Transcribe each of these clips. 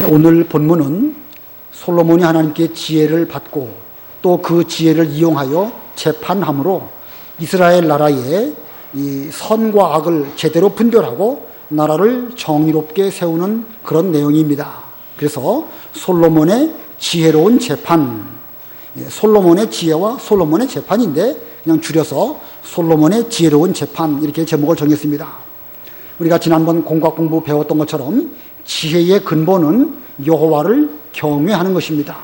오늘 본문은 솔로몬이 하나님께 지혜를 받고 또 그 지혜를 이용하여 재판함으로 이스라엘 나라의 이 선과 악을 제대로 분별하고 나라를 정의롭게 세우는 그런 내용입니다. 그래서 솔로몬의 지혜로운 재판, 솔로몬의 지혜와 솔로몬의 재판인데 그냥 줄여서 솔로몬의 지혜로운 재판 이렇게 제목을 정했습니다. 우리가 지난번 공과 공부 배웠던 것처럼 지혜의 근본은 여호와를 경외하는 것입니다.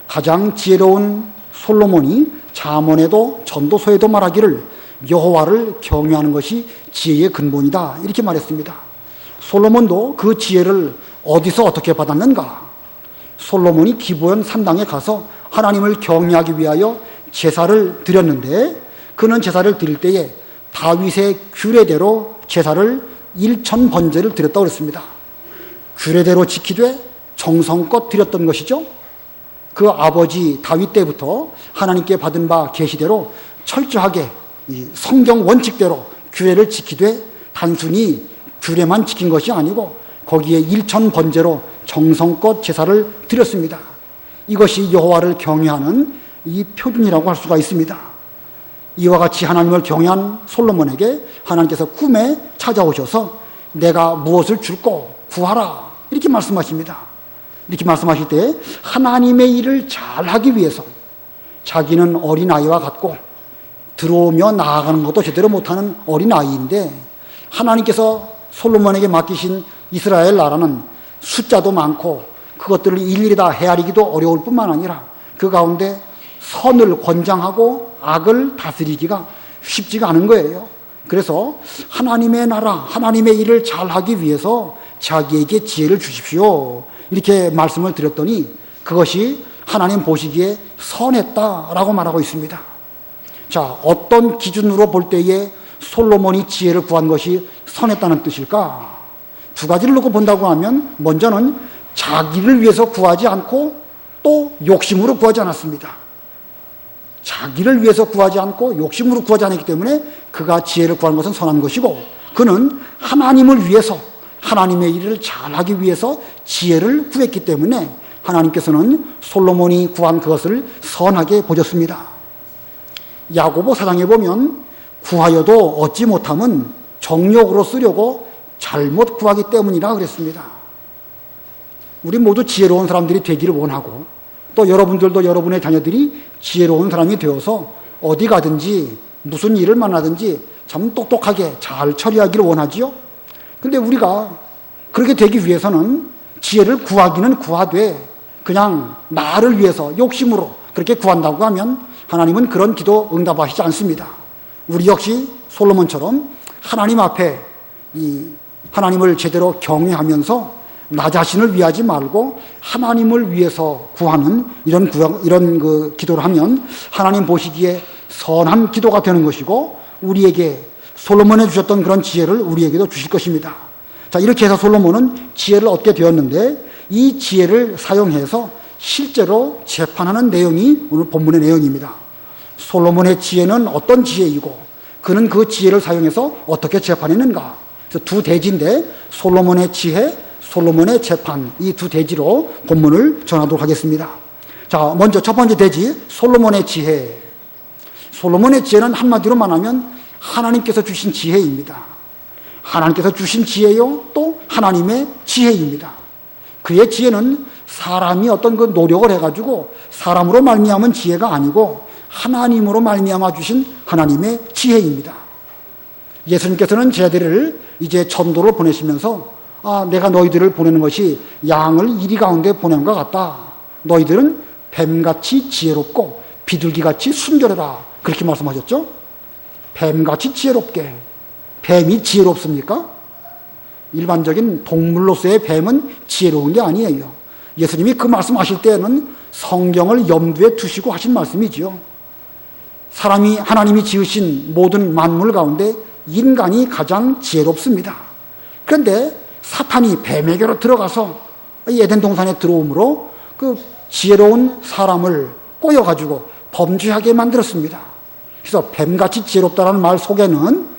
가장 지혜로운 솔로몬이 잠언에도 전도서에도 말하기를 여호와를 경외하는 것이 지혜의 근본이다 이렇게 말했습니다. 솔로몬도 그 지혜를 어디서 어떻게 받았는가? 솔로몬이 기브온 산당에 가서 하나님을 경외하기 위하여 제사를 드렸는데 그는 제사를 드릴 때에 다윗의 규례대로 제사를 1000번제를 드렸다고 그랬습니다. 규례대로 지키되 정성껏 드렸던 것이죠. 그 아버지 다윗 때부터 하나님께 받은 바 계시대로 철저하게 이 성경 원칙대로 규례를 지키되 단순히 규례만 지킨 것이 아니고 거기에 1000번제로 정성껏 제사를 드렸습니다. 이것이 여호와를 경외하는 이 표준이라고 할 수가 있습니다. 이와 같이 하나님을 경외한 솔로몬에게 하나님께서 꿈에 찾아오셔서 내가 무엇을 줄고 구하라 이렇게 말씀하십니다. 이렇게 말씀하실 때 하나님의 일을 잘하기 위해서 자기는 어린아이와 같고 들어오며 나아가는 것도 제대로 못하는 어린아이인데 하나님께서 솔로몬에게 맡기신 이스라엘 나라는 숫자도 많고 그것들을 일일이 다 헤아리기도 어려울 뿐만 아니라 그 가운데 선을 권장하고 악을 다스리기가 쉽지가 않은 거예요. 그래서 하나님의 나라, 하나님의 일을 잘하기 위해서 자기에게 지혜를 주십시오 이렇게 말씀을 드렸더니 그것이 하나님 보시기에 선했다라고 말하고 있습니다. 자, 어떤 기준으로 볼 때에 솔로몬이 지혜를 구한 것이 선했다는 뜻일까? 두 가지를 놓고 본다고 하면 먼저는 자기를 위해서 구하지 않고 또 욕심으로 구하지 않았습니다. 자기를 위해서 구하지 않고 욕심으로 구하지 않았기 때문에 그가 지혜를 구한 것은 선한 것이고 그는 하나님을 위해서 하나님의 일을 잘하기 위해서 지혜를 구했기 때문에 하나님께서는 솔로몬이 구한 그것을 선하게 보셨습니다. 야고보 4장에 보면 구하여도 얻지 못함은 정욕으로 쓰려고 잘못 구하기 때문이라 그랬습니다. 우리 모두 지혜로운 사람들이 되기를 원하고 또 여러분들도 여러분의 자녀들이 지혜로운 사람이 되어서 어디 가든지 무슨 일을 만나든지 참 똑똑하게 잘 처리하기를 원하지요. 근데 우리가 그렇게 되기 위해서는 지혜를 구하기는 구하되 그냥 나를 위해서 욕심으로 그렇게 구한다고 하면 하나님은 그런 기도 응답하시지 않습니다. 우리 역시 솔로몬처럼 하나님 앞에 이 하나님을 제대로 경외하면서 나 자신을 위하지 말고 하나님을 위해서 구하는 이런 그 기도를 하면 하나님 보시기에 선한 기도가 되는 것이고 우리에게 솔로몬에 주셨던 그런 지혜를 우리에게도 주실 것입니다. 자, 이렇게 해서 솔로몬은 지혜를 얻게 되었는데 이 지혜를 사용해서 실제로 재판하는 내용이 오늘 본문의 내용입니다. 솔로몬의 지혜는 어떤 지혜이고 그는 그 지혜를 사용해서 어떻게 재판했는가? 그래서 두 대지인데 솔로몬의 지혜, 솔로몬의 재판 이 두 대지로 본문을 전하도록 하겠습니다. 자, 먼저 첫 번째 대지 솔로몬의 지혜. 솔로몬의 지혜는 한마디로 말하면 하나님께서 주신 지혜입니다. 하나님께서 주신 지혜요 또 하나님의 지혜입니다. 그의 지혜는 사람이 어떤 그 노력을 해가지고 사람으로 말미암은 지혜가 아니고 하나님으로 말미암아 주신 하나님의 지혜입니다. 예수님께서는 제자들을 이제 전도를 보내시면서 내가 너희들을 보내는 것이 양을 이리 가운데 보내는 것 같다. 너희들은 뱀같이 지혜롭고 비둘기같이 순결해라. 그렇게 말씀하셨죠? 뱀같이 지혜롭게. 뱀이 지혜롭습니까? 일반적인 동물로서의 뱀은 지혜로운 게 아니에요. 예수님이 그 말씀하실 때는 성경을 염두에 두시고 하신 말씀이지요. 하나님이 지으신 모든 만물 가운데 인간이 가장 지혜롭습니다. 그런데 사탄이 뱀에게로 들어가서 에덴 동산에 들어오므로 그 지혜로운 사람을 꼬여가지고 범죄하게 만들었습니다. 그래서 뱀같이 지혜롭다는 말 속에는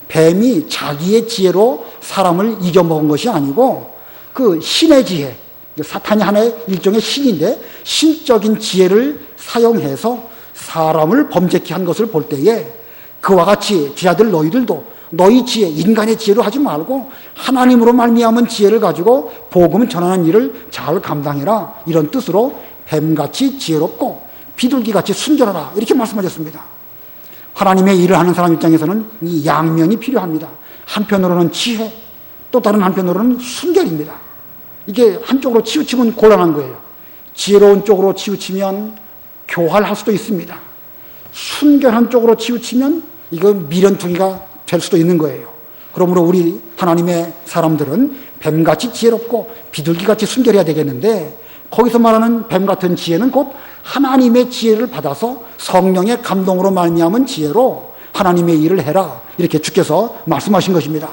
뱀이 자기의 지혜로 사람을 이겨먹은 것이 아니고 그 신의 지혜, 사탄이 하나의 일종의 신인데 신적인 지혜를 사용해서 사람을 범죄케 한 것을 볼 때에 그와 같이 제자들 너희들도 너희 지혜, 인간의 지혜로 하지 말고 하나님으로 말미암은 지혜를 가지고 복음 전하는 일을 잘 감당해라. 이런 뜻으로 뱀같이 지혜롭고 비둘기같이 순결하라. 이렇게 말씀하셨습니다. 하나님의 일을 하는 사람 입장에서는 이 양면이 필요합니다. 한편으로는 지혜, 또 다른 한편으로는 순결입니다. 이게 한쪽으로 치우치면 곤란한 거예요. 지혜로운 쪽으로 치우치면 교활할 수도 있습니다. 순결한 쪽으로 치우치면 이거 미련퉁이가 될 수도 있는 거예요. 그러므로 우리 하나님의 사람들은 뱀같이 지혜롭고 비둘기같이 순결해야 되겠는데 거기서 말하는 뱀같은 지혜는 곧 하나님의 지혜를 받아서 성령의 감동으로 말미암은 지혜로 하나님의 일을 해라. 이렇게 주께서 말씀하신 것입니다.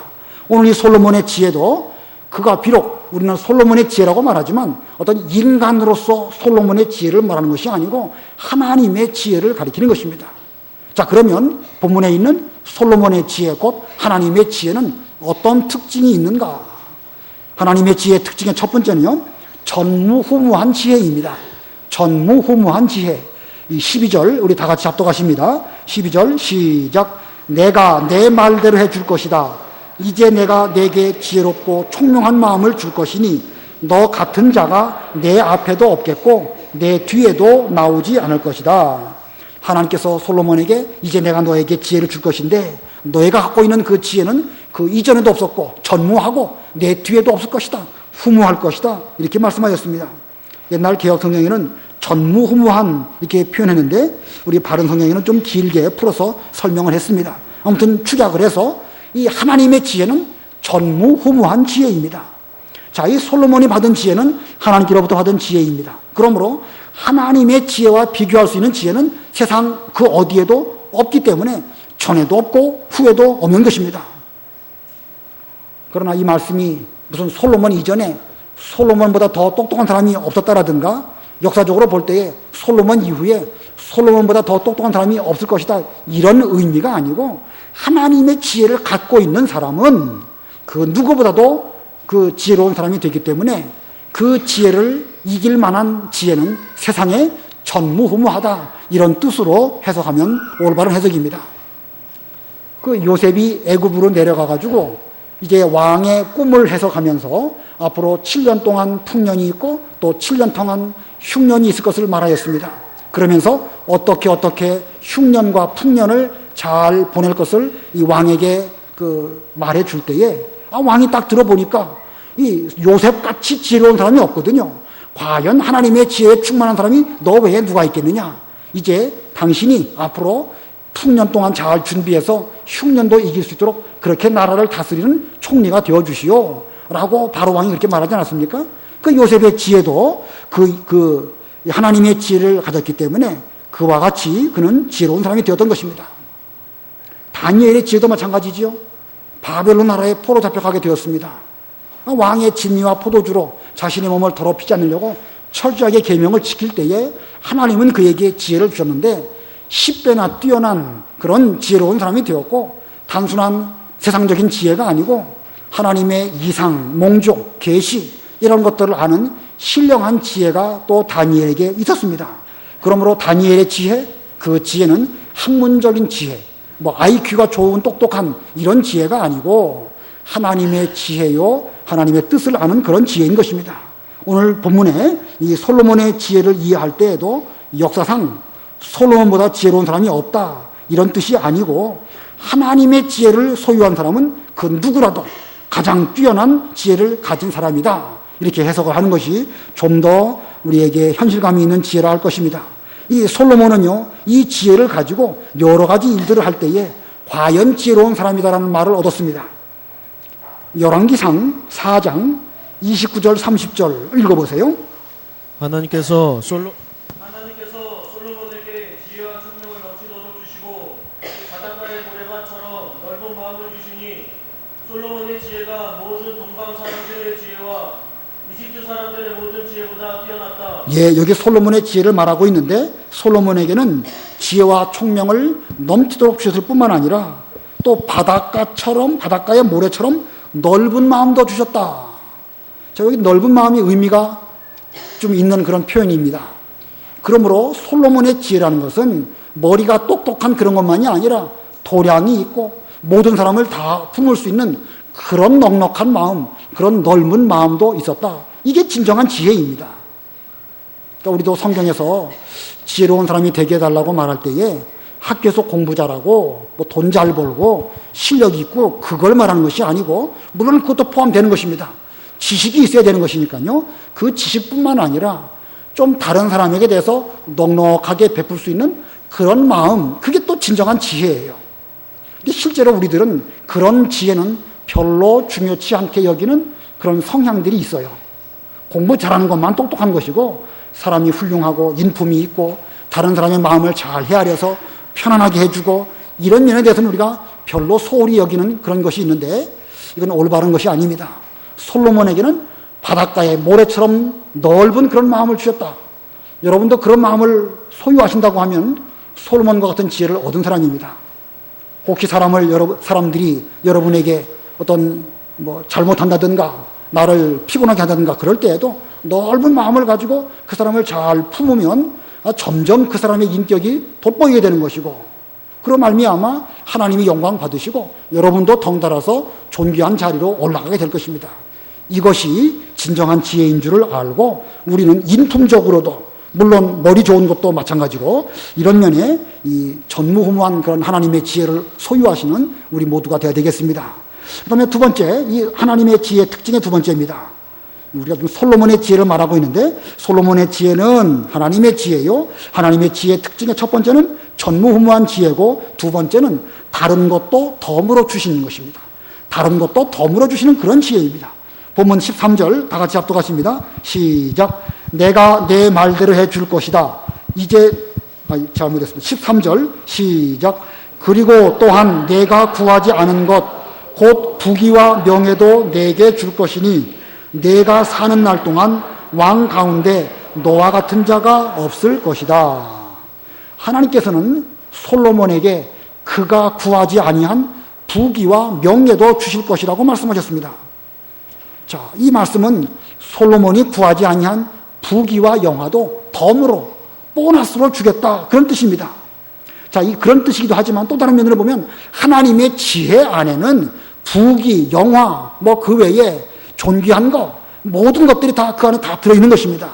오늘 이 솔로몬의 지혜도 그가 비록 우리는 솔로몬의 지혜라고 말하지만 어떤 인간으로서 솔로몬의 지혜를 말하는 것이 아니고 하나님의 지혜를 가리키는 것입니다. 자, 그러면 본문에 있는 솔로몬의 지혜 곧 하나님의 지혜는 어떤 특징이 있는가? 하나님의 지혜의 특징의 첫 번째는요, 전무후무한 지혜입니다. 전무후무한 지혜. 이 12절 우리 다 같이 합독하십니다. 12절 시작. 내가 내 말대로 해줄 것이다. 이제 내가 내게 지혜롭고 총명한 마음을 줄 것이니 너 같은 자가 내 앞에도 없겠고 내 뒤에도 나오지 않을 것이다. 하나님께서 솔로몬에게 이제 내가 너에게 지혜를 줄 것인데 너희가 갖고 있는 그 지혜는 그 이전에도 없었고 전무하고 내 뒤에도 없을 것이다. 후무할 것이다. 이렇게 말씀하셨습니다. 옛날 개혁 성경에는 전무후무한 이렇게 표현했는데 우리 바른 성경에는 좀 길게 풀어서 설명을 했습니다. 아무튼 축약을 해서 이 하나님의 지혜는 전무후무한 지혜입니다. 자, 이 솔로몬이 받은 지혜는 하나님께로부터 받은 지혜입니다. 그러므로 하나님의 지혜와 비교할 수 있는 지혜는 세상 그 어디에도 없기 때문에 전에도 없고 후에도 없는 것입니다. 그러나 이 말씀이 무슨 솔로몬 이전에 솔로몬보다 더 똑똑한 사람이 없었다라든가 역사적으로 볼 때에 솔로몬 이후에 솔로몬보다 더 똑똑한 사람이 없을 것이다 이런 의미가 아니고 하나님의 지혜를 갖고 있는 사람은 그 누구보다도 그 지혜로운 사람이 되기 때문에 그 지혜를 이길 만한 지혜는 세상에 전무후무하다 이런 뜻으로 해석하면 올바른 해석입니다. 그 요셉이 애굽으로 내려가 가지고 이제 왕의 꿈을 해석하면서 앞으로 7년 동안 풍년이 있고 또 7년 동안 흉년이 있을 것을 말하였습니다. 그러면서 어떻게 흉년과 풍년을 잘 보낼 것을 이 왕에게 말해 줄 때에 왕이 딱 들어보니까 이 요셉같이 지혜로운 사람이 없거든요. 과연 하나님의 지혜에 충만한 사람이 너 외에 누가 있겠느냐? 이제 당신이 앞으로 풍년 동안 잘 준비해서 흉년도 이길 수 있도록 그렇게 나라를 다스리는 총리가 되어주시오. 라고 바로 왕이 그렇게 말하지 않았습니까? 그 요셉의 지혜도 하나님의 지혜를 가졌기 때문에 그와 같이 그는 지혜로운 사람이 되었던 것입니다. 다니엘의 지혜도 마찬가지지요. 바벨론 나라에 포로 잡혀가게 되었습니다. 왕의 진미와 포도주로 자신의 몸을 더럽히지 않으려고 철저하게 계명을 지킬 때에 하나님은 그에게 지혜를 주셨는데 10배나 뛰어난 그런 지혜로운 사람이 되었고 단순한 세상적인 지혜가 아니고 하나님의 이상, 몽족, 계시 이런 것들을 아는 신령한 지혜가 또 다니엘에게 있었습니다. 그러므로 다니엘의 지혜, 그 지혜는 학문적인 지혜, IQ가 좋은 똑똑한 이런 지혜가 아니고 하나님의 지혜요, 하나님의 뜻을 아는 그런 지혜인 것입니다. 오늘 본문에 이 솔로몬의 지혜를 이해할 때에도 역사상 솔로몬보다 지혜로운 사람이 없다 이런 뜻이 아니고 하나님의 지혜를 소유한 사람은 그 누구라도 가장 뛰어난 지혜를 가진 사람이다 이렇게 해석을 하는 것이 좀 더 우리에게 현실감이 있는 지혜라 할 것입니다. 이 솔로몬은요 이 지혜를 가지고 여러 가지 일들을 할 때에 과연 지혜로운 사람이다라는 말을 얻었습니다. 열왕기상 4장 29절 30절 읽어보세요. 하나님께서 솔로몬에게 지혜와 총명을 넘치도록 주시고 바닷가의 모래밭처럼 넓은 마음을 주시니 솔로몬의 지혜가 모든 동방 사람들의 지혜와 이집트 사람들의 모든 지혜보다 뛰어났다. 예, 여기 솔로몬의 지혜를 말하고 있는데 솔로몬에게는 지혜와 총명을 넘치도록 주셨을 뿐만 아니라 또 바닷가의 모래처럼 넓은 마음도 주셨다. 자, 여기 넓은 마음의 의미가 좀 있는 그런 표현입니다. 그러므로 솔로몬의 지혜라는 것은 머리가 똑똑한 그런 것만이 아니라 도량이 있고 모든 사람을 다 품을 수 있는 그런 넉넉한 마음, 그런 넓은 마음도 있었다. 이게 진정한 지혜입니다. 그러니까 우리도 성경에서 지혜로운 사람이 되게 해달라고 말할 때에 학교에서 공부 잘하고 뭐 돈 잘 벌고 실력이 있고 그걸 말하는 것이 아니고, 물론 그것도 포함되는 것입니다. 지식이 있어야 되는 것이니까요. 그 지식뿐만 아니라 좀 다른 사람에게 대해서 넉넉하게 베풀 수 있는 그런 마음, 그게 또 진정한 지혜예요. 근데 실제로 우리들은 그런 지혜는 별로 중요치 않게 여기는 그런 성향들이 있어요. 공부 잘하는 것만 똑똑한 것이고, 사람이 훌륭하고 인품이 있고 다른 사람의 마음을 잘 헤아려서 편안하게 해주고, 이런 면에 대해서는 우리가 별로 소홀히 여기는 그런 것이 있는데, 이건 올바른 것이 아닙니다. 솔로몬에게는 바닷가에 모래처럼 넓은 그런 마음을 주셨다. 여러분도 그런 마음을 소유하신다고 하면 솔로몬과 같은 지혜를 얻은 사람입니다. 혹시 사람들이 여러분에게 어떤 잘못한다든가 나를 피곤하게 한다든가 그럴 때에도 넓은 마음을 가지고 그 사람을 잘 품으면 점점 그 사람의 인격이 돋보이게 되는 것이고, 그로 말미암아 하나님이 영광 받으시고 여러분도 덩달아서 존귀한 자리로 올라가게 될 것입니다. 이것이 진정한 지혜인 줄을 알고, 우리는 인품적으로도 물론 머리 좋은 것도 마찬가지고 이런 면에 이 전무후무한 그런 하나님의 지혜를 소유하시는 우리 모두가 되어야 되겠습니다. 그 다음에 두 번째, 이 하나님의 지혜의 특징의 두 번째입니다. 우리가 지금 솔로몬의 지혜를 말하고 있는데, 솔로몬의 지혜는 하나님의 지혜요. 하나님의 지혜의 특징의 첫 번째는 전무후무한 지혜고, 두 번째는 다른 것도 덤으로 주시는 것입니다. 다른 것도 덤으로 주시는 그런 지혜입니다. 본문 13절 다 같이 합독하십니다. 시작. 내가 내 말대로 해줄 것이다. 잘못했습니다. 13절 시작. 그리고 또한 내가 구하지 않은 것 곧 부귀와 명예도 내게 줄 것이니 내가 사는 날 동안 왕 가운데 너와 같은 자가 없을 것이다. 하나님께서는 솔로몬에게 그가 구하지 아니한 부귀와 명예도 주실 것이라고 말씀하셨습니다. 자, 이 말씀은 솔로몬이 구하지 아니한 부귀와 영화도 덤으로 보너스로 주겠다, 그런 뜻입니다. 자, 그런 뜻이기도 하지만 또 다른 면으로 보면 하나님의 지혜 안에는 부귀, 영화, 그 외에 존귀한 것, 모든 것들이 다 그 안에 다 들어있는 것입니다.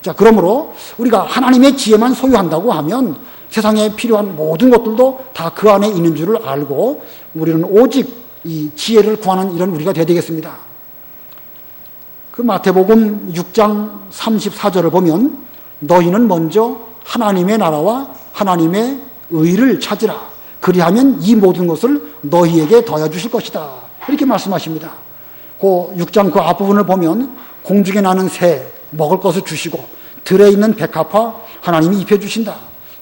자, 그러므로 우리가 하나님의 지혜만 소유한다고 하면 세상에 필요한 모든 것들도 다 그 안에 있는 줄을 알고, 우리는 오직 이 지혜를 구하는 이런 우리가 되어야 되겠습니다. 그 마태복음 6장 34절을 보면 너희는 먼저 하나님의 나라와 하나님의 의를 찾으라. 그리하면 이 모든 것을 너희에게 더해 주실 것이다. 이렇게 말씀하십니다. 그 6장 그 앞부분을 보면 공중에 나는 새 먹을 것을 주시고 들에 있는 백합화 하나님이 입혀주신다.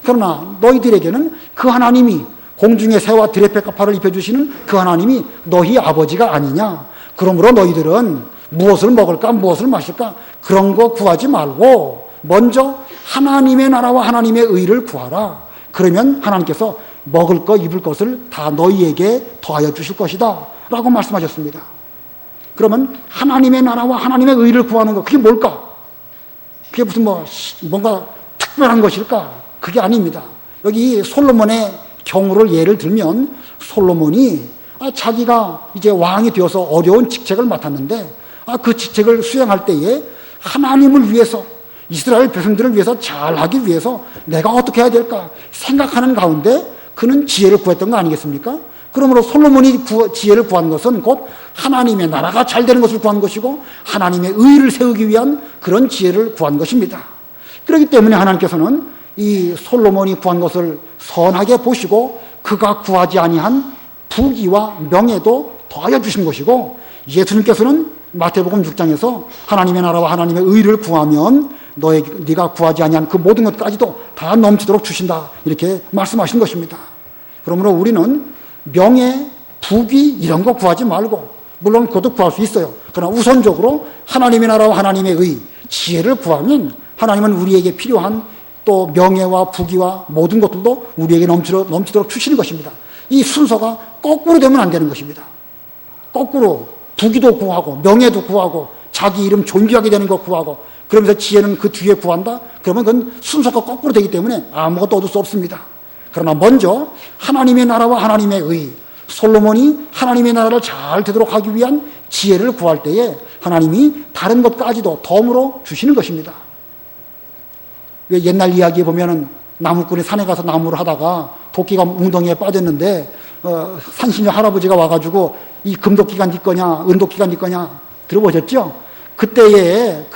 그러나 너희들에게는 그 하나님이, 공중의 새와 들의 백합화를 입혀주시는 그 하나님이 너희 아버지가 아니냐. 그러므로 너희들은 무엇을 먹을까 무엇을 마실까 그런 거 구하지 말고 먼저 하나님의 나라와 하나님의 의를 구하라. 그러면 하나님께서 먹을 것 입을 것을 다 너희에게 더하여 주실 것이다 라고 말씀하셨습니다. 그러면 하나님의 나라와 하나님의 의를 구하는 것, 그게 뭘까? 그게 무슨 뭔가 특별한 것일까? 그게 아닙니다. 여기 솔로몬의 경우를 예를 들면, 솔로몬이 자기가 이제 왕이 되어서 어려운 직책을 맡았는데 그 직책을 수행할 때에 하나님을 위해서, 이스라엘 백성들을 위해서 잘하기 위해서 내가 어떻게 해야 될까 생각하는 가운데 그는 지혜를 구했던 거 아니겠습니까? 그러므로 솔로몬이 지혜를 구한 것은 곧 하나님의 나라가 잘 되는 것을 구한 것이고 하나님의 의를 세우기 위한 그런 지혜를 구한 것입니다. 그렇기 때문에 하나님께서는 이 솔로몬이 구한 것을 선하게 보시고 그가 구하지 아니한 부귀와 명예도 더하여 주신 것이고, 예수님께서는 마태복음 6장에서 하나님의 나라와 하나님의 의를 구하면 네가 구하지 아니한 그 모든 것까지도 다 넘치도록 주신다, 이렇게 말씀하신 것입니다. 그러므로 우리는 명예, 부귀 이런 거 구하지 말고, 물론 그것도 구할 수 있어요. 그러나 우선적으로 하나님의 나라와 하나님의 의, 지혜를 구하면 하나님은 우리에게 필요한 또 명예와 부귀와 모든 것들도 우리에게 넘치도록 주시는 것입니다. 이 순서가 거꾸로 되면 안 되는 것입니다. 거꾸로 부귀도 구하고 명예도 구하고 자기 이름 존귀하게 되는 거 구하고, 그러면서 지혜는 그 뒤에 구한다? 그러면 그건 순서가 거꾸로 되기 때문에 아무것도 얻을 수 없습니다. 그러나 먼저 하나님의 나라와 하나님의 의, 솔로몬이 하나님의 나라를 잘 되도록 하기 위한 지혜를 구할 때에 하나님이 다른 것까지도 덤으로 주시는 것입니다. 왜 옛날 이야기에 보면은 나무꾼이 산에 가서 나무를 하다가 도끼가 웅덩이에 빠졌는데 산신녀 할아버지가 와가지고 이 금도끼가 네 거냐 은도끼가 네 거냐 들어보셨죠? 그때에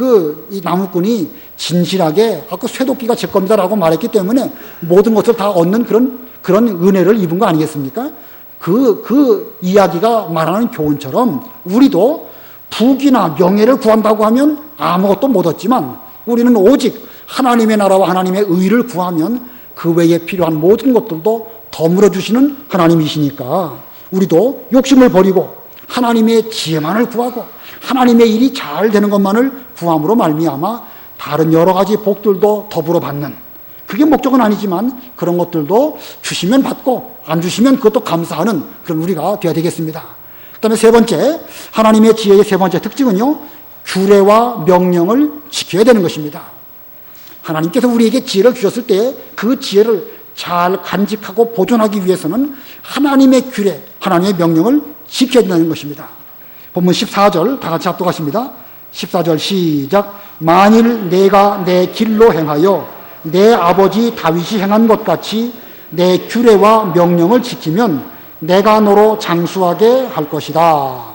이 나무꾼이 진실하게 그 쇠도끼가 제 겁니다라고 말했기 때문에 모든 것을 다 얻는 그런 은혜를 입은 거 아니겠습니까? 그 이야기가 말하는 교훈처럼 우리도 부귀나 명예를 구한다고 하면 아무것도 못 얻지만 우리는 오직 하나님의 나라와 하나님의 의를 구하면 그 외에 필요한 모든 것들도 덤으로 주시는 하나님이시니까 우리도 욕심을 버리고 하나님의 지혜만을 구하고 하나님의 일이 잘 되는 것만을 구함으로 말미암아 다른 여러 가지 복들도 더불어 받는, 그게 목적은 아니지만 그런 것들도 주시면 받고 안 주시면 그것도 감사하는 그런 우리가 되어야 되겠습니다. 그 다음에 세 번째, 하나님의 지혜의 세 번째 특징은요, 규례와 명령을 지켜야 되는 것입니다. 하나님께서 우리에게 지혜를 주셨을 때 그 지혜를 잘 간직하고 보존하기 위해서는 하나님의 규례, 하나님의 명령을 지켜야 된다는 것입니다. 본문 14절 다 같이 합독하십니다. 14절 시작. 만일 내가 내 길로 행하여 내 아버지 다윗이 행한 것 같이 내 규례와 명령을 지키면 내가 너로 장수하게 할 것이다.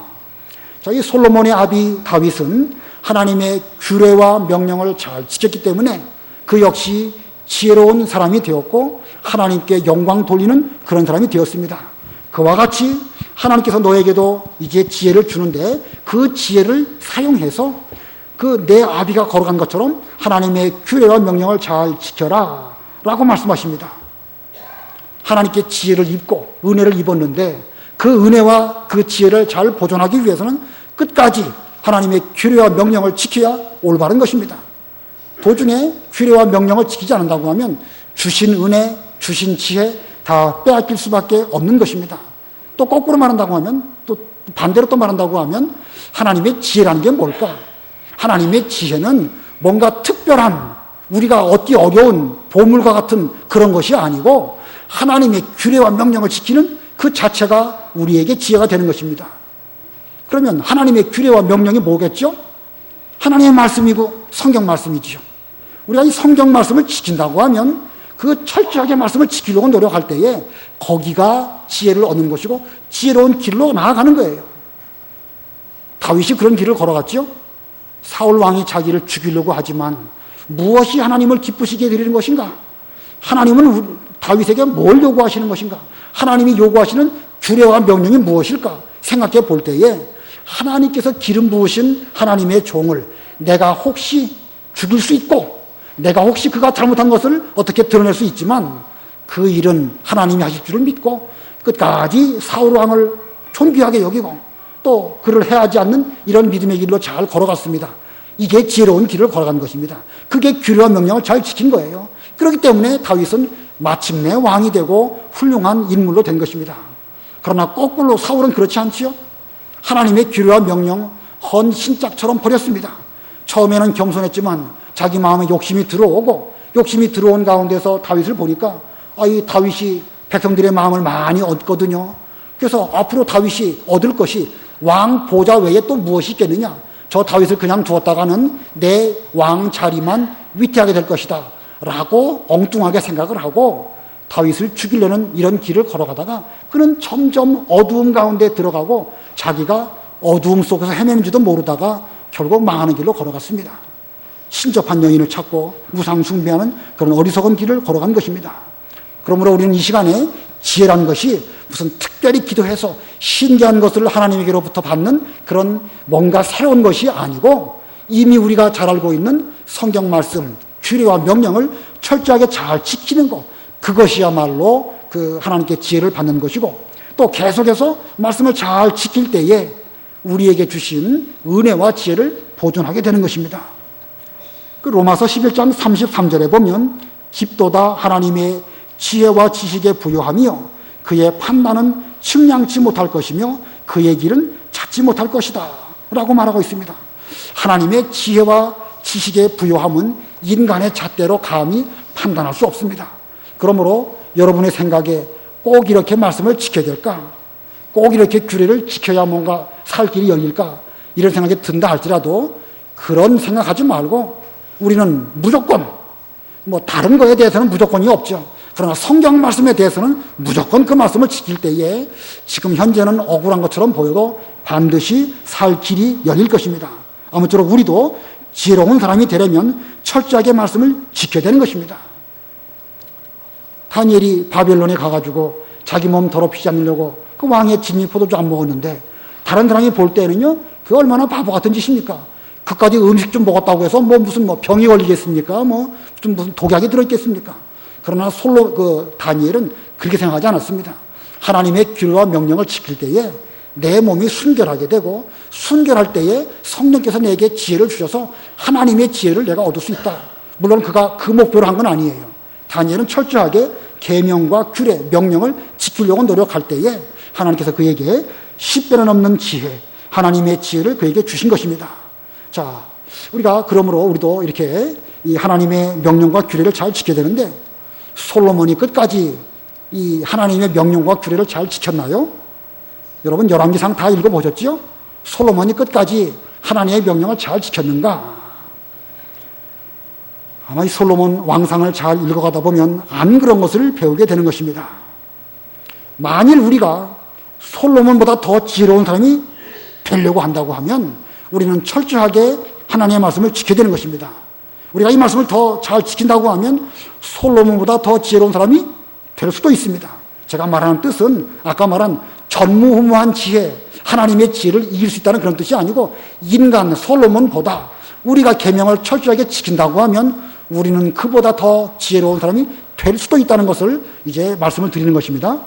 자, 이 솔로몬의 아비 다윗은 하나님의 규례와 명령을 잘 지켰기 때문에 그 역시 지혜로운 사람이 되었고 하나님께 영광 돌리는 그런 사람이 되었습니다. 그와 같이 하나님께서 너에게도 이제 지혜를 주는데 그 지혜를 사용해서 그 내 아비가 걸어간 것처럼 하나님의 규례와 명령을 잘 지켜라 라고 말씀하십니다. 하나님께 지혜를 입고 은혜를 입었는데 그 은혜와 그 지혜를 잘 보존하기 위해서는 끝까지 하나님의 규례와 명령을 지켜야 올바른 것입니다. 도중에 규례와 명령을 지키지 않는다고 하면 주신 은혜, 주신 지혜 다 빼앗길 수밖에 없는 것입니다. 또 거꾸로 말한다고 하면, 또 반대로 또 말한다고 하면 하나님의 지혜라는 게 뭘까? 하나님의 지혜는 뭔가 특별한 우리가 얻기 어려운 보물과 같은 그런 것이 아니고 하나님의 규례와 명령을 지키는 그 자체가 우리에게 지혜가 되는 것입니다. 그러면 하나님의 규례와 명령이 뭐겠죠? 하나님의 말씀이고 성경 말씀이지요. 우리가 이 성경 말씀을 지킨다고 하면 그 철저하게 말씀을 지키려고 노력할 때에 거기가 지혜를 얻는 것이고 지혜로운 길로 나아가는 거예요. 다윗이 그런 길을 걸어갔죠. 사울 왕이 자기를 죽이려고 하지만 무엇이 하나님을 기쁘시게 해드리는 것인가? 하나님은 다윗에게 뭘 요구하시는 것인가? 하나님이 요구하시는 규례와 명령이 무엇일까? 생각해 볼 때에 하나님께서 기름 부으신 하나님의 종을 내가 혹시 죽일 수 있고 내가 혹시 그가 잘못한 것을 어떻게 드러낼 수 있지만 그 일은 하나님이 하실 줄을 믿고 끝까지 사울 왕을 존귀하게 여기고 또 그를 해하지 않는 이런 믿음의 길로 잘 걸어갔습니다. 이게 지혜로운 길을 걸어간 것입니다. 그게 규례와 명령을 잘 지킨 거예요. 그렇기 때문에 다윗은 마침내 왕이 되고 훌륭한 인물로 된 것입니다. 그러나 거꾸로 사울은 그렇지 않지요. 하나님의 규례와 명령 헌 신짝처럼 버렸습니다. 처음에는 겸손했지만 자기 마음에 욕심이 들어오고 욕심이 들어온 가운데서 다윗을 보니까 이 다윗이 백성들의 마음을 많이 얻거든요. 그래서 앞으로 다윗이 얻을 것이 왕 보좌 외에 또 무엇이 있겠느냐? 저 다윗을 그냥 두었다가는 내 왕 자리만 위태하게 될 것이다 라고 엉뚱하게 생각을 하고 다윗을 죽이려는 이런 길을 걸어가다가 그는 점점 어두움 가운데 들어가고 자기가 어두움 속에서 헤매는지도 모르다가 결국 망하는 길로 걸어갔습니다. 신접한 여인을 찾고 우상 숭배하는 그런 어리석은 길을 걸어간 것입니다. 그러므로 우리는 이 시간에 지혜라는 것이 무슨 특별히 기도해서 신기한 것을 하나님에게로부터 받는 그런 뭔가 새로운 것이 아니고 이미 우리가 잘 알고 있는 성경 말씀, 규례와 명령을 철저하게 잘 지키는 것, 그것이야말로 그 하나님께 지혜를 받는 것이고 또 계속해서 말씀을 잘 지킬 때에 우리에게 주신 은혜와 지혜를 보존하게 되는 것입니다. 그 로마서 11장 33절에 보면 깊도다 하나님의 지혜와 지식에 부요하며 그의 판단은 측량치 못할 것이며 그의 길은 찾지 못할 것이다 라고 말하고 있습니다. 하나님의 지혜와 지식의 부요함은 인간의 잣대로 감히 판단할 수 없습니다. 그러므로 여러분의 생각에 꼭 이렇게 말씀을 지켜야 될까? 꼭 이렇게 규례를 지켜야 뭔가 살 길이 열릴까? 이런 생각이 든다 할지라도 그런 생각하지 말고 우리는 무조건 다른 거에 대해서는 무조건이 없죠. 그러나 성경 말씀에 대해서는 무조건 그 말씀을 지킬 때에 지금 현재는 억울한 것처럼 보여도 반드시 살 길이 열릴 것입니다. 아무쪼록 우리도 지혜로운 사람이 되려면 철저하게 말씀을 지켜야 되는 것입니다. 다니엘이 바벨론에 가가지고 자기 몸 더럽히지 않으려고 그 왕의 진미 포도주 안 먹었는데 다른 사람이 볼 때는요, 그게 얼마나 바보 같은 짓입니까? 그까지 음식 좀 먹었다고 해서 무슨 병이 걸리겠습니까? 무슨 독약이 들어있겠습니까? 그러나 다니엘은 그렇게 생각하지 않았습니다. 하나님의 규례와 명령을 지킬 때에 내 몸이 순결하게 되고 순결할 때에 성령께서 내게 지혜를 주셔서 하나님의 지혜를 내가 얻을 수 있다. 물론 그가 그 목표로 한 건 아니에요. 다니엘은 철저하게 계명과 규례, 명령을 지키려고 노력할 때에 하나님께서 그에게 10배나 넘는 지혜, 하나님의 지혜를 그에게 주신 것입니다. 자, 그러므로 우리도 이렇게 이 하나님의 명령과 규례를 잘 지켜야 되는데 솔로몬이 끝까지 이 하나님의 명령과 규례를 잘 지켰나요? 여러분 열왕기상 다 읽어보셨죠? 솔로몬이 끝까지 하나님의 명령을 잘 지켰는가? 아마 이 솔로몬 왕상을 잘 읽어가다 보면 안 그런 것을 배우게 되는 것입니다. 만일 우리가 솔로몬보다 더 지혜로운 사람이 되려고 한다고 하면 우리는 철저하게 하나님의 말씀을 지켜야 되는 것입니다. 우리가 이 말씀을 더 잘 지킨다고 하면 솔로몬보다 더 지혜로운 사람이 될 수도 있습니다. 제가 말하는 뜻은 아까 말한 전무후무한 지혜, 하나님의 지혜를 이길 수 있다는 그런 뜻이 아니고 인간 솔로몬보다 우리가 계명을 철저하게 지킨다고 하면 우리는 그보다 더 지혜로운 사람이 될 수도 있다는 것을 이제 말씀을 드리는 것입니다.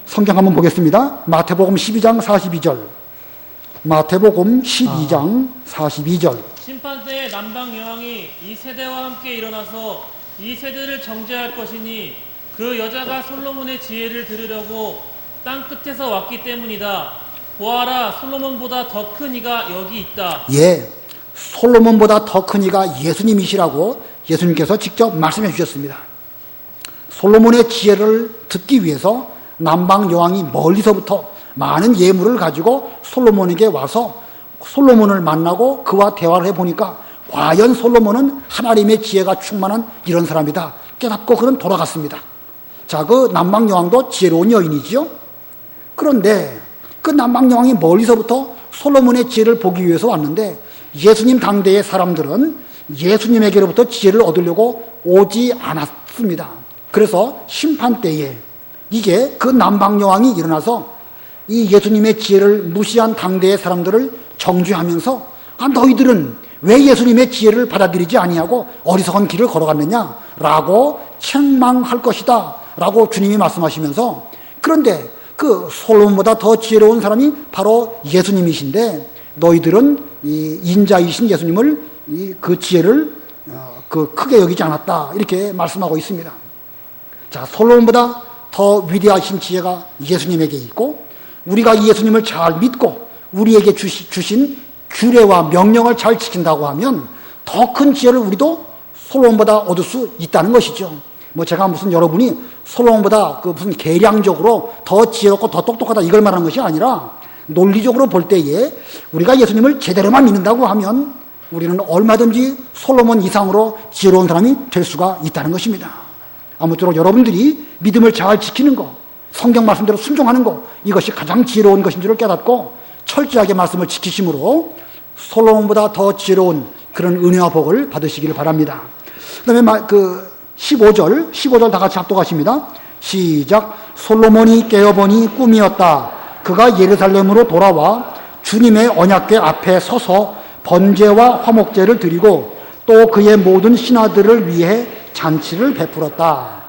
성경 한번 보겠습니다. 마태복음 12장 42절. 마태복음 12장 42절. 심판 때에 남방 여왕이 이 세대와 함께 일어나서 이 세대를 정죄할 것이니 그 여자가 솔로몬의 지혜를 들으려고 땅 끝에서 왔기 때문이다. 보아라, 솔로몬보다 더 큰 이가 여기 있다. 예, 솔로몬보다 더 큰 이가 예수님이시라고 예수님께서 직접 말씀해 주셨습니다. 솔로몬의 지혜를 듣기 위해서 남방 여왕이 멀리서부터 많은 예물을 가지고 솔로몬에게 와서 솔로몬을 만나고 그와 대화를 해보니까 과연 솔로몬은 하나님의 지혜가 충만한 이런 사람이다 깨닫고 그는 돌아갔습니다. 자, 그 남방 여왕도 지혜로운 여인이지요. 그런데 그 남방 여왕이 멀리서부터 솔로몬의 지혜를 보기 위해서 왔는데 예수님 당대의 사람들은 예수님에게로부터 지혜를 얻으려고 오지 않았습니다. 그래서 심판 때에 이게 그 남방 여왕이 일어나서 이 예수님의 지혜를 무시한 당대의 사람들을 정죄하면서 너희들은 왜 예수님의 지혜를 받아들이지 아니하고 어리석은 길을 걸어갔느냐라고 책망할 것이다 라고 주님이 말씀하시면서 그런데 그 솔로몬보다 더 지혜로운 사람이 바로 예수님이신데 너희들은 이 인자이신 예수님을 그 지혜를 크게 여기지 않았다 이렇게 말씀하고 있습니다. 자, 솔로몬보다 더 위대하신 지혜가 예수님에게 있고 우리가 예수님을 잘 믿고 우리에게 주신 규례와 명령을 잘 지킨다고 하면 더 큰 지혜를 우리도 솔로몬보다 얻을 수 있다는 것이죠. 제가 무슨 여러분이 솔로몬보다 무슨 계량적으로 더 지혜롭고 더 똑똑하다 이걸 말하는 것이 아니라 논리적으로 볼 때에 우리가 예수님을 제대로만 믿는다고 하면 우리는 얼마든지 솔로몬 이상으로 지혜로운 사람이 될 수가 있다는 것입니다. 아무쪼록 여러분들이 믿음을 잘 지키는 것, 성경 말씀대로 순종하는 것, 이것이 가장 지혜로운 것인 줄을 깨닫고 철저하게 말씀을 지키심으로 솔로몬보다 더 지혜로운 그런 은혜와 복을 받으시기를 바랍니다. 그 다음에 15절 다 같이 합독하십니다. 시작. 솔로몬이 깨어보니 꿈이었다. 그가 예루살렘으로 돌아와 주님의 언약궤 앞에 서서 번제와 화목제를 드리고 또 그의 모든 신하들을 위해 잔치를 베풀었다.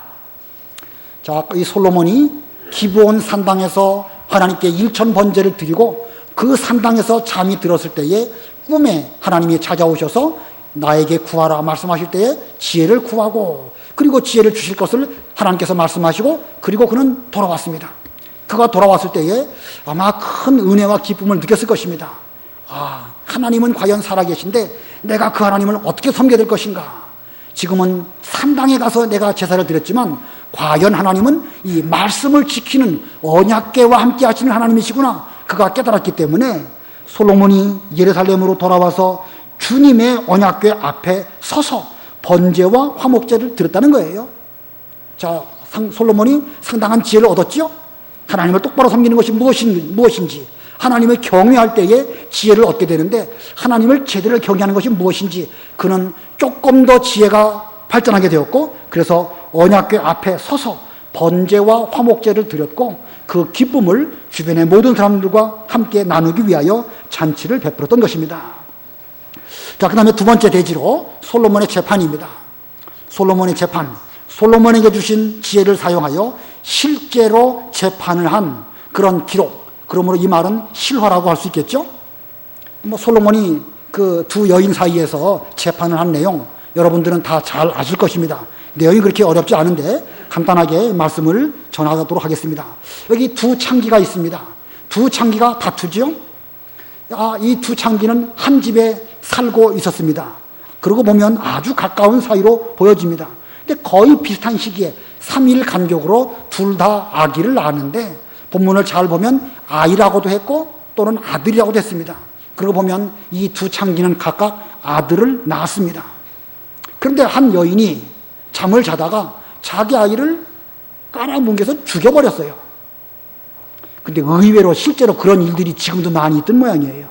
자, 이 솔로몬이 기브온 산당에서 하나님께 일천 번제를 드리고 그 산당에서 잠이 들었을 때에 꿈에 하나님이 찾아오셔서 나에게 구하라 말씀하실 때에 지혜를 구하고 그리고 지혜를 주실 것을 하나님께서 말씀하시고 그리고 그는 돌아왔습니다. 그가 돌아왔을 때에 아마 큰 은혜와 기쁨을 느꼈을 것입니다. 하나님은 과연 살아계신데 내가 그 하나님을 어떻게 섬겨야 될 것인가? 지금은 산당에 가서 내가 제사를 드렸지만 과연 하나님은 이 말씀을 지키는 언약궤와 함께 하시는 하나님이시구나. 그가 깨달았기 때문에 솔로몬이 예루살렘으로 돌아와서 주님의 언약궤 앞에 서서 번제와 화목제를 드렸다는 거예요. 자, 솔로몬이 상당한 지혜를 얻었지요. 하나님을 똑바로 섬기는 것이 무엇인지, 하나님을 경외할 때에 지혜를 얻게 되는데 하나님을 제대로 경외하는 것이 무엇인지 그는 조금 더 지혜가 발전하게 되었고, 그래서 언약궤 앞에 서서 번제와 화목제를 드렸고 그 기쁨을 주변의 모든 사람들과 함께 나누기 위하여 잔치를 베풀었던 것입니다. 자, 그 다음에 두 번째 대지로 솔로몬의 재판입니다. 솔로몬의 재판, 솔로몬에게 주신 지혜를 사용하여 실제로 재판을 한 그런 기록, 그러므로 이 말은 실화라고 할 수 있겠죠. 솔로몬이 그 두 여인 사이에서 재판을 한 내용 여러분들은 다 잘 아실 것입니다. 내용이 그렇게 어렵지 않은데 간단하게 말씀을 전하도록 하겠습니다. 여기 두 창기가 있습니다. 두 창기가 다투지요. 이 두 창기는 한 집에 살고 있었습니다. 그러고 보면 아주 가까운 사이로 보여집니다. 근데 거의 비슷한 시기에 3일 간격으로 둘 다 아기를 낳았는데 본문을 잘 보면 아이라고도 했고 또는 아들이라고도 했습니다. 그러고 보면 이 두 창기는 각각 아들을 낳았습니다. 그런데 한 여인이 잠을 자다가 자기 아이를 깔아뭉개서 죽여버렸어요. 근데 의외로 실제로 그런 일들이 지금도 많이 있던 모양이에요.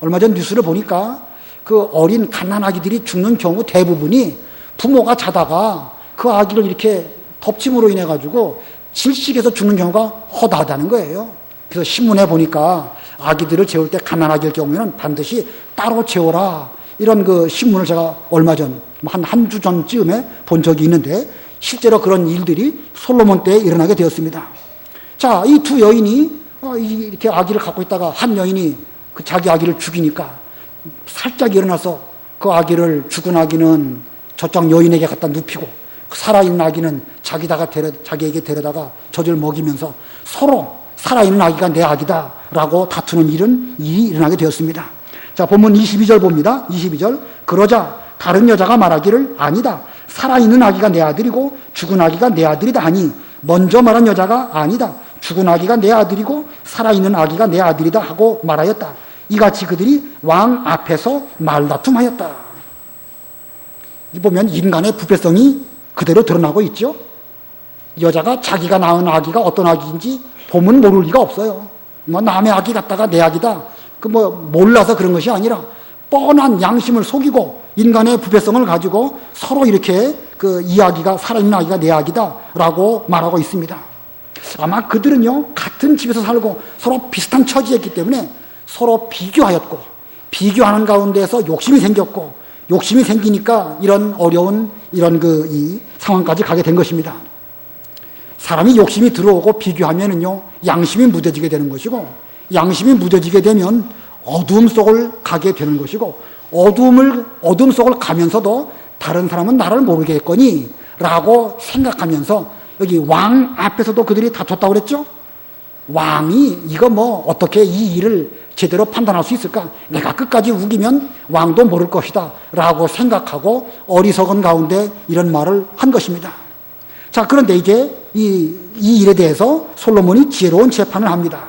얼마 전 뉴스를 보니까 그 어린 갓난아기들이 죽는 경우 대부분이 부모가 자다가 그 아기를 이렇게 덮침으로 인해 가지고 질식해서 죽는 경우가 허다하다는 거예요. 그래서 신문에 보니까 아기들을 재울 때 갓난아기일 경우에는 반드시 따로 재워라, 이런 그 신문을 제가 얼마 전 한 주 전쯤에 본 적이 있는데 실제로 그런 일들이 솔로몬 때에 일어나게 되었습니다. 자, 이 두 여인이 이렇게 아기를 갖고 있다가 한 여인이 그 자기 아기를 죽이니까 살짝 일어나서 그 아기를, 죽은 아기는 저쪽 여인에게 갖다 눕히고 살아있는 아기는 자기에게 데려다가 젖을 먹이면서 서로 살아있는 아기가 내 아기다 라고 다투는 일이 일어나게 되었습니다. 자, 본문 22절 봅니다. 22절. 그러자 다른 여자가 말하기를 아니다, 살아있는 아기가 내 아들이고 죽은 아기가 내 아들이다 하니 먼저 말한 여자가 아니다, 죽은 아기가 내 아들이고 살아있는 아기가 내 아들이다 하고 말하였다. 이같이 그들이 왕 앞에서 말다툼하였다. 이 보면 인간의 부패성이 그대로 드러나고 있죠. 여자가 자기가 낳은 아기가 어떤 아기인지 보면 모를 리가 없어요. 남의 아기 같다가 내 아기다, 몰라서 그런 것이 아니라 뻔한 양심을 속이고 인간의 부패성을 가지고 서로 이렇게 이 아기가, 살아있는 아기가 내 아기다 라고 말하고 있습니다. 아마 그들은요, 같은 집에서 살고 서로 비슷한 처지였기 때문에 서로 비교하였고, 비교하는 가운데서 욕심이 생겼고, 욕심이 생기니까 이런 어려운 이 상황까지 가게 된 것입니다. 사람이 욕심이 들어오고 비교하면은요, 양심이 무뎌지게 되는 것이고, 양심이 무뎌지게 되면 어두움 속을 가게 되는 것이고, 어둠 속을 가면서도 다른 사람은 나를 모르겠거니 라고 생각하면서, 여기 왕 앞에서도 그들이 다퉜다고 그랬죠? 왕이 이거 어떻게 이 일을 제대로 판단할 수 있을까? 내가 끝까지 우기면 왕도 모를 것이다 라고 생각하고 어리석은 가운데 이런 말을 한 것입니다. 자, 그런데 이제 이 일에 대해서 솔로몬이 지혜로운 재판을 합니다.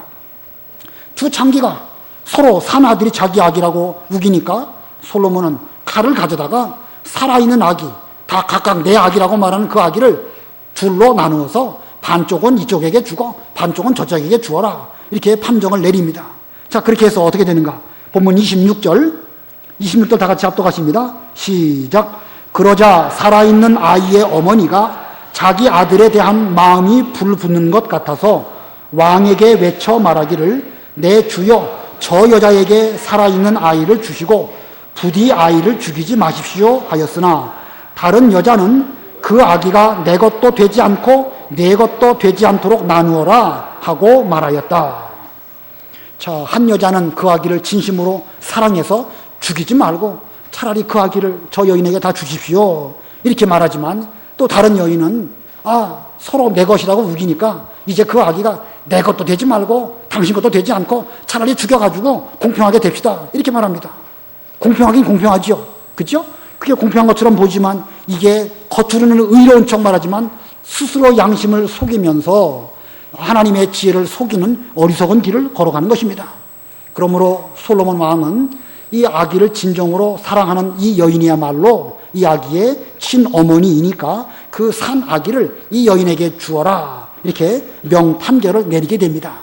두 창기가 서로 사나들이 자기 아기라고 우기니까 솔로몬은 칼을 가져다가 살아있는 아기, 다 각각 내 아기라고 말하는 그 아기를 둘로 나누어서 반쪽은 이쪽에게 주고 반쪽은 저쪽에게 주어라, 이렇게 판정을 내립니다. 자, 그렇게 해서 어떻게 되는가? 본문 26절 다 같이 합독하십니다. 시작. 그러자 살아있는 아이의 어머니가 자기 아들에 대한 마음이 불붙는 것 같아서 왕에게 외쳐 말하기를, 내 주여, 저 여자에게 살아있는 아이를 주시고 부디 아이를 죽이지 마십시오 하였으나 다른 여자는 그 아기가 내 것도 되지 않고 내 것도 되지 않도록 나누어라 하고 말하였다. 자, 한 여자는 그 아기를 진심으로 사랑해서 죽이지 말고 차라리 그 아기를 저 여인에게 다 주십시오 이렇게 말하지만, 또 다른 여인은 서로 내 것이라고 우기니까 이제 그 아기가 내 것도 되지 말고 당신 것도 되지 않고 차라리 죽여가지고 공평하게 됩시다. 이렇게 말합니다. 공평하긴 공평하지요. 그죠? 그게 공평한 것처럼 보지만 이게 겉으로는 의로운 척 말하지만 스스로 양심을 속이면서 하나님의 지혜를 속이는 어리석은 길을 걸어가는 것입니다. 그러므로 솔로몬 왕은 이 아기를 진정으로 사랑하는 이 여인이야말로 이 아기의 친어머니이니까 그 산 아기를 이 여인에게 주어라 이렇게 명판결을 내리게 됩니다.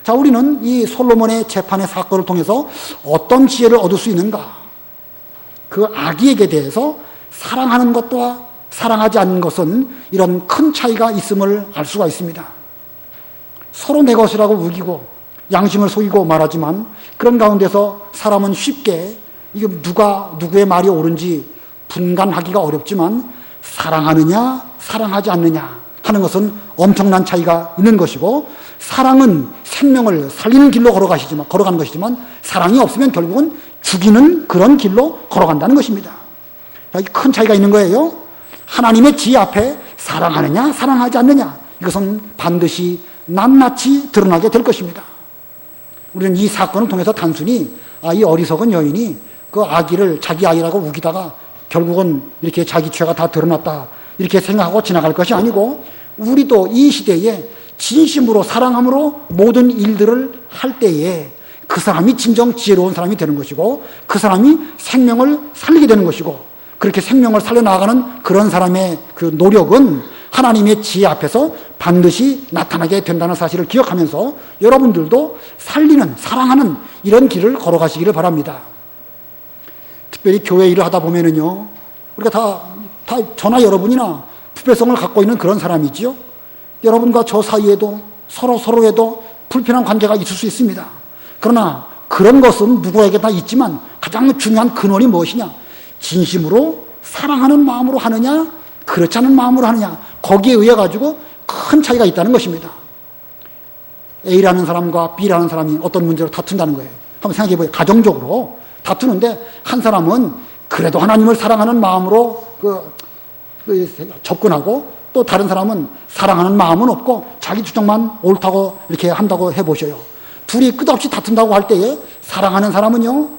자, 우리는 이 솔로몬의 재판의 사건을 통해서 어떤 지혜를 얻을 수 있는가? 그 아기에게 대해서 사랑하는 것과 사랑하지 않는 것은 이런 큰 차이가 있음을 알 수가 있습니다. 서로 내 것이라고 우기고 양심을 속이고 말하지만 그런 가운데서 사람은 쉽게 이게 누구의 말이 옳은지 분간하기가 어렵지만 사랑하느냐 사랑하지 않느냐 하는 것은 엄청난 차이가 있는 것이고 사랑은 생명을 살리는 길로 걸어가는 것이지만 사랑이 없으면 결국은 죽이는 그런 길로 걸어간다는 것입니다. 큰 차이가 있는 거예요. 하나님의 지혜 앞에 사랑하느냐 사랑하지 않느냐 이것은 반드시 낱낱이 드러나게 될 것입니다. 우리는 이 사건을 통해서 단순히 이 어리석은 여인이 그 아기를 자기 아이라고 우기다가 결국은 이렇게 자기 죄가 다 드러났다 이렇게 생각하고 지나갈 것이 아니고 우리도 이 시대에 진심으로 사랑함으로 모든 일들을 할 때에 그 사람이 진정 지혜로운 사람이 되는 것이고 그 사람이 생명을 살리게 되는 것이고 그렇게 생명을 살려나가는 그런 사람의 그 노력은 하나님의 지혜 앞에서 반드시 나타나게 된다는 사실을 기억하면서 여러분들도 살리는 사랑하는 이런 길을 걸어가시기를 바랍니다. 특별히 교회 일을 하다 보면은요 우리가 다 저나 여러분이나 부패성을 갖고 있는 그런 사람이지요. 여러분과 저 사이에도 서로에도 불편한 관계가 있을 수 있습니다. 그러나 그런 것은 누구에게 다 있지만 가장 중요한 근원이 무엇이냐? 진심으로 사랑하는 마음으로 하느냐 그렇지 않은 마음으로 하느냐 거기에 의해 가지고 큰 차이가 있다는 것입니다. A라는 사람과 B라는 사람이 어떤 문제로 다툰다는 거예요. 한번 생각해 보세요. 가정적으로 다투는데 한 사람은 그래도 하나님을 사랑하는 마음으로 접근하고 또 다른 사람은 사랑하는 마음은 없고 자기 주장만 옳다고 이렇게 한다고 해보셔요. 둘이 끝없이 다툰다고 할 때에 사랑하는 사람은요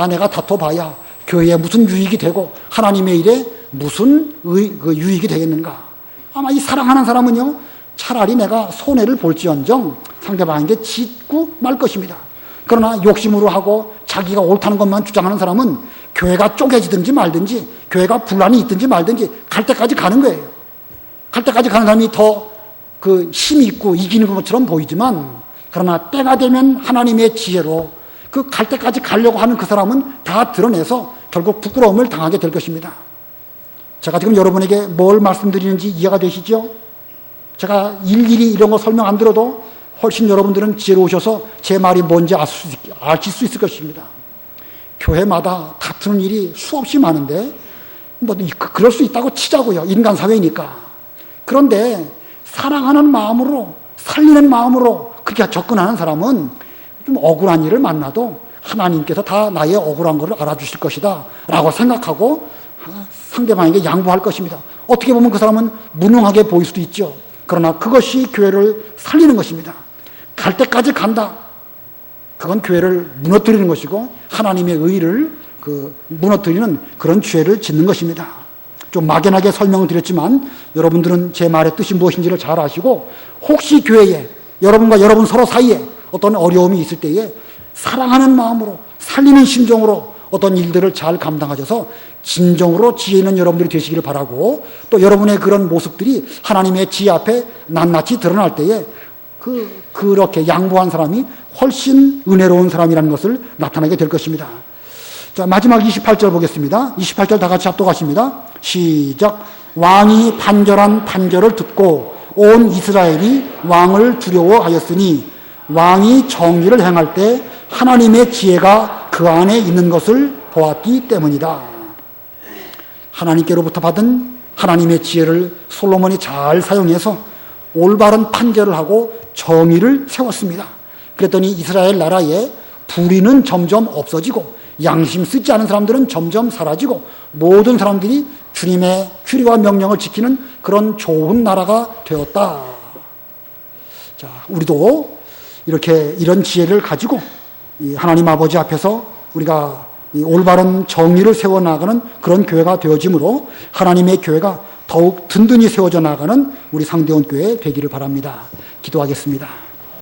내가 다퉈봐야 교회에 무슨 유익이 되고 하나님의 일에 무슨 유익이 되겠는가. 아마 이 사랑하는 사람은요 차라리 내가 손해를 볼지언정 상대방에게 짓고 말 것입니다. 그러나 욕심으로 하고 자기가 옳다는 것만 주장하는 사람은 교회가 쪼개지든지 말든지 교회가 분란이 있든지 말든지 갈 때까지 가는 거예요. 갈 때까지 가는 사람이 더 힘이 있고 이기는 것처럼 보이지만 그러나 때가 되면 하나님의 지혜로 그 갈 때까지 가려고 하는 그 사람은 다 드러내서 결국 부끄러움을 당하게 될 것입니다. 제가 지금 여러분에게 뭘 말씀드리는지 이해가 되시죠? 제가 일일이 이런 거 설명 안 들어도 훨씬 여러분들은 지혜로우셔서 제 말이 뭔지 아실 수 있을 것입니다. 교회마다 다투는 일이 수없이 많은데 그럴 수 있다고 치자고요. 인간 사회니까. 그런데 사랑하는 마음으로 살리는 마음으로 그렇게 접근하는 사람은 좀 억울한 일을 만나도 하나님께서 다 나의 억울한 것을 알아주실 것이다 라고 생각하고 상대방에게 양보할 것입니다. 어떻게 보면 그 사람은 무능하게 보일 수도 있죠. 그러나 그것이 교회를 살리는 것입니다. 갈 때까지 간다. 그건 교회를 무너뜨리는 것이고 하나님의 의를 무너뜨리는 그런 죄를 짓는 것입니다. 좀 막연하게 설명을 드렸지만 여러분들은 제 말의 뜻이 무엇인지를 잘 아시고 혹시 교회에 여러분과 여러분 서로 사이에 어떤 어려움이 있을 때에 사랑하는 마음으로 살리는 심정으로 어떤 일들을 잘 감당하셔서 진정으로 지혜 있는 여러분들이 되시기를 바라고 또 여러분의 그런 모습들이 하나님의 지혜 앞에 낱낱이 드러날 때에 그렇게 양보한 사람이 훨씬 은혜로운 사람이라는 것을 나타나게 될 것입니다. 자, 마지막 28절 보겠습니다. 28절 다 같이 합독하십니다. 시작. 왕이 판결한 판결을 듣고 온 이스라엘이 왕을 두려워하였으니 왕이 정의를 행할 때 하나님의 지혜가 그 안에 있는 것을 보았기 때문이다. 하나님께로부터 받은 하나님의 지혜를 솔로몬이 잘 사용해서 올바른 판결을 하고 정의를 세웠습니다. 그랬더니 이스라엘 나라에 불의는 점점 없어지고 양심 쓰지 않은 사람들은 점점 사라지고 모든 사람들이 주님의 규례와 명령을 지키는 그런 좋은 나라가 되었다. 자, 우리도 이렇게 이런 지혜를 가지고 이 하나님 아버지 앞에서 우리가 이 올바른 정의를 세워나가는 그런 교회가 되어지므로 하나님의 교회가 더욱 든든히 세워져 나가는 우리 상대원 교회 되기를 바랍니다. 기도하겠습니다.